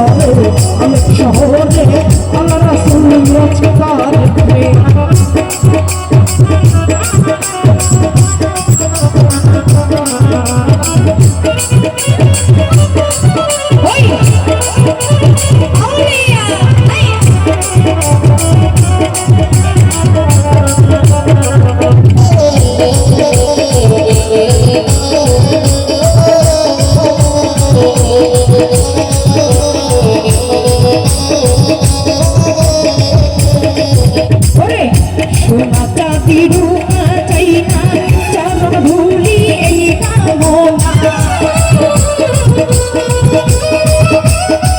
চলে অনেক শহরে আল্লাহ রাসূল রোজগার করে সোনা চাঁদি রূপা চাই না চরণ ধুলি এই কামনা